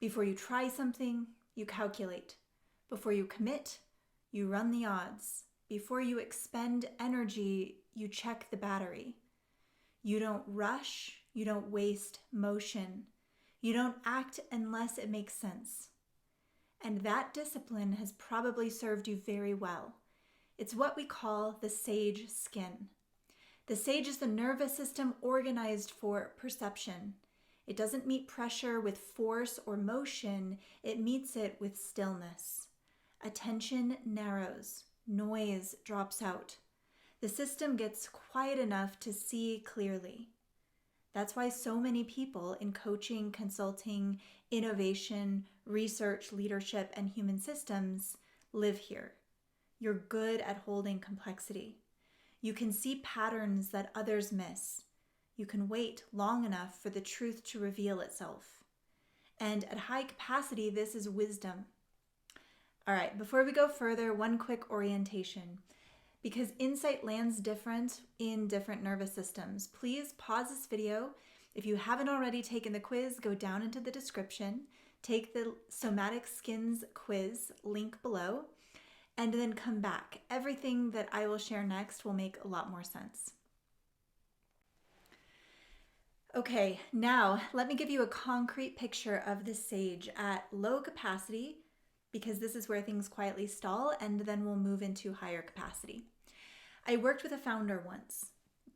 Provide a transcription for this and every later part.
Before you try something, you calculate. Before you commit, you run the odds. Before you expend energy, you check the battery. You don't rush, you don't waste motion. You don't act unless it makes sense. And that discipline has probably served you very well. It's what we call the sage skin. The sage is the nervous system organized for perception. It doesn't meet pressure with force or motion, it meets it with stillness. Attention narrows, noise drops out. The system gets quiet enough to see clearly. That's why so many people in coaching, consulting, innovation, research, leadership, and human systems live here. You're good at holding complexity. You can see patterns that others miss. You can wait long enough for the truth to reveal itself. And at high capacity, this is wisdom. All right, before we go further, one quick orientation. Because insight lands different in different nervous systems, please pause this video. If you haven't already taken the quiz, go down into the description, take the somatic skins quiz, link below, and then come back. Everything that I will share next will make a lot more sense. Okay, now let me give you a concrete picture of the sage at low capacity, because this is where things quietly stall, and then we'll move into higher capacity. I worked with a founder once.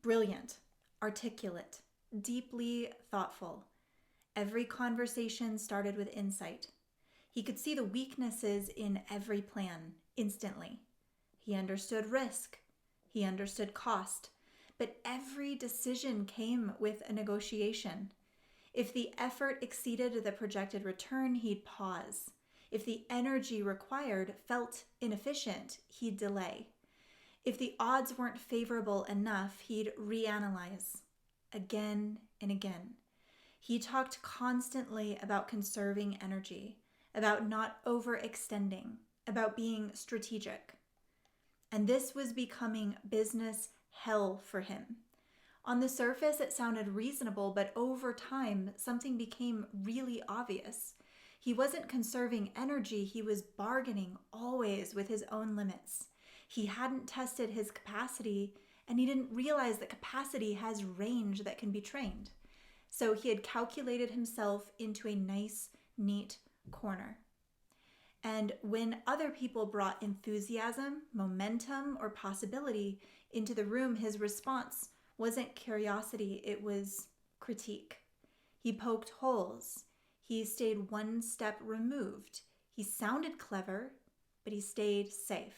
Brilliant, articulate, deeply thoughtful. Every conversation started with insight. He could see the weaknesses in every plan instantly. He understood risk. He understood cost. But every decision came with a negotiation. If the effort exceeded the projected return, he'd pause. If the energy required felt inefficient, he'd delay. If the odds weren't favorable enough, he'd reanalyze again and again. He talked constantly about conserving energy, about not overextending, about being strategic. And this was becoming business hell for him. On the surface, it sounded reasonable, but over time, something became really obvious. He wasn't conserving energy, he was bargaining always with his own limits. He hadn't tested his capacity, and he didn't realize that capacity has range that can be trained. So he had calculated himself into a nice, neat corner. And when other people brought enthusiasm, momentum, or possibility into the room, his response wasn't curiosity, it was critique. He poked holes. He stayed one step removed. He sounded clever, but he stayed safe.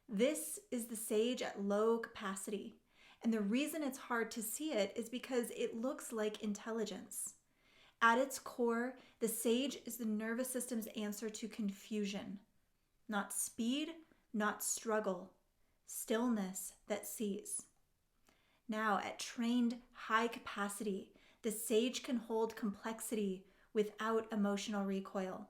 This is the sage at low capacity. And the reason it's hard to see it is because it looks like intelligence. At its core, the sage is the nervous system's answer to confusion. Not speed, not struggle. Stillness that sees. Now, at trained high capacity, the sage can hold complexity without emotional recoil.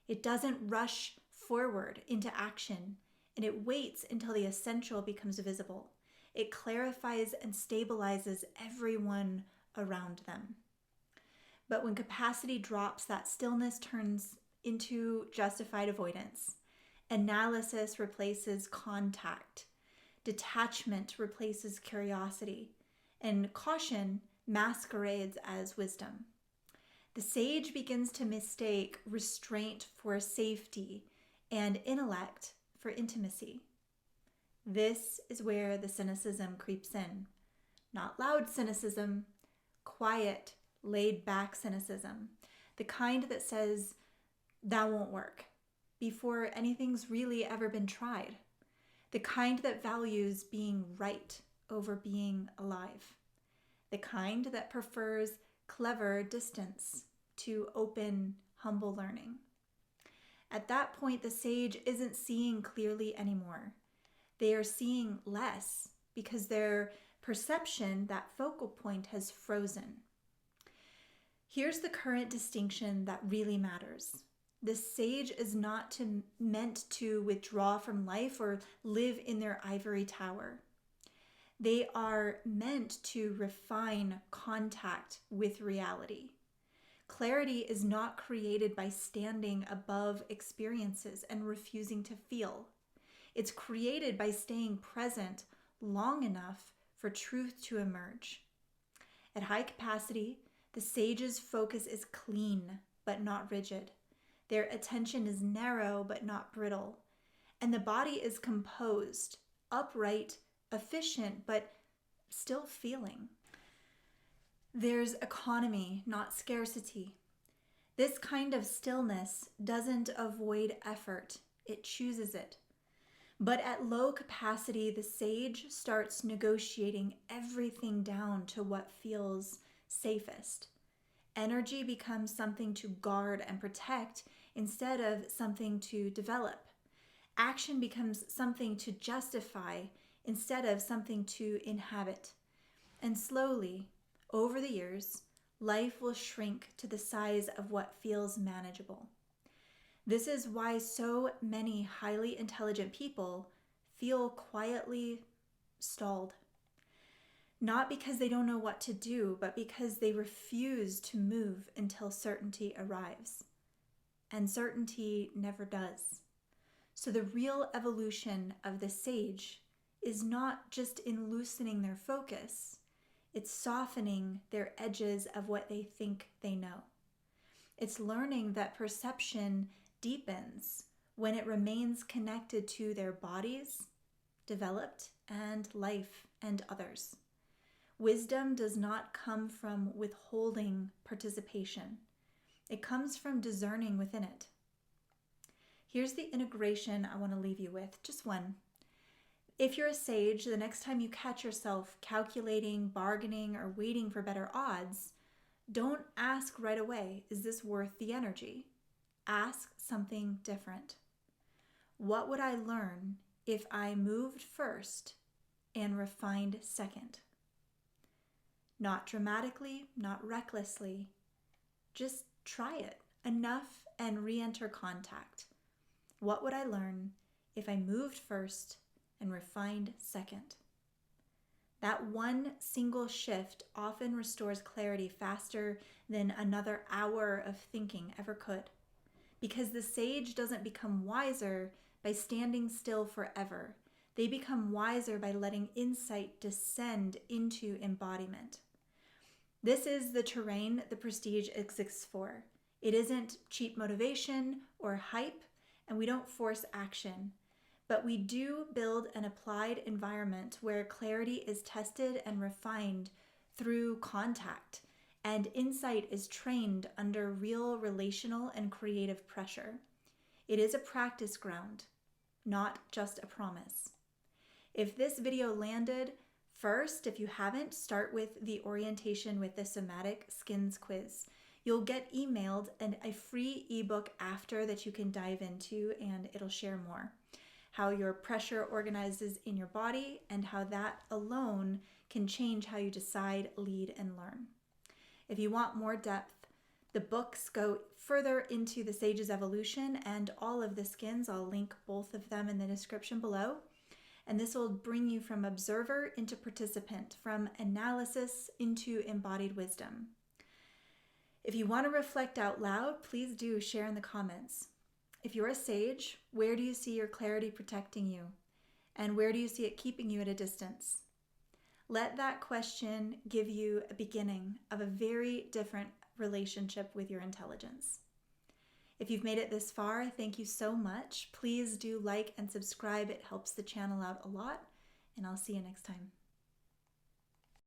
It doesn't rush forward into action, and it waits until the essential becomes visible. It clarifies and stabilizes everyone around them. But when capacity drops, that stillness turns into justified avoidance. Analysis replaces contact. Detachment replaces curiosity. And caution masquerades as wisdom. The sage begins to mistake restraint for safety and intellect for intimacy. This is where the cynicism creeps in. Not loud cynicism, quiet, laid-back cynicism. The kind that says, that won't work, before anything's really ever been tried. The kind that values being right over being alive. The kind that prefers clever distance to open, humble learning. At that point, the sage isn't seeing clearly anymore. They are seeing less because their perception, that focal point, has frozen. Here's the current distinction that really matters. The sage is not meant to withdraw from life or live in their ivory tower. They are meant to refine contact with reality. Clarity is not created by standing above experiences and refusing to feel. It's created by staying present long enough for truth to emerge. At high capacity, the sage's focus is clean but not rigid. Their attention is narrow but not brittle. And the body is composed, upright, efficient, but still feeling. There's economy, not scarcity. This kind of stillness doesn't avoid effort, it chooses it. But at low capacity, the sage starts negotiating everything down to what feels safest. Energy becomes something to guard and protect instead of something to develop. Action becomes something to justify instead of something to inhabit. And slowly, over the years, life will shrink to the size of what feels manageable. This is why so many highly intelligent people feel quietly stalled. Not because they don't know what to do, but because they refuse to move until certainty arrives. And certainty never does. So the real evolution of the sage is not just in loosening their focus, it's softening their edges of what they think they know. It's learning that perception deepens when it remains connected to their bodies, developed, and life and others. Wisdom does not come from withholding participation. It comes from discerning within it. Here's the integration I want to leave you with, just one. If you're a sage, the next time you catch yourself calculating, bargaining, or waiting for better odds, don't ask right away, is this worth the energy? Ask something different. What would I learn if I moved first and refined second? Not dramatically, not recklessly. Just try it enough and re-enter contact. What would I learn if I moved first and refined second? That one single shift often restores clarity faster than another hour of thinking ever could. Because the sage doesn't become wiser by standing still forever. They become wiser by letting insight descend into embodiment. This is the terrain the prestige exists for. It isn't cheap motivation or hype, and we don't force action. But we do build an applied environment where clarity is tested and refined through contact, and insight is trained under real relational and creative pressure. It is a practice ground, not just a promise. If this video landed, first, if you haven't, start with the Orientation with the Somatic Skins quiz. You'll get emailed a free ebook after that you can dive into, and it'll share more. How your pressure organizes in your body and how that alone can change how you decide, lead, and learn. If you want more depth, the books go further into the sage's evolution and all of the skins. I'll link both of them in the description below. And this will bring you from observer into participant, from analysis into embodied wisdom. If you want to reflect out loud, please do share in the comments. If you're a sage, where do you see your clarity protecting you? And where do you see it keeping you at a distance? Let that question give you a beginning of a very different relationship with your intelligence. If you've made it this far, thank you so much. Please do like and subscribe. It helps the channel out a lot, and I'll see you next time.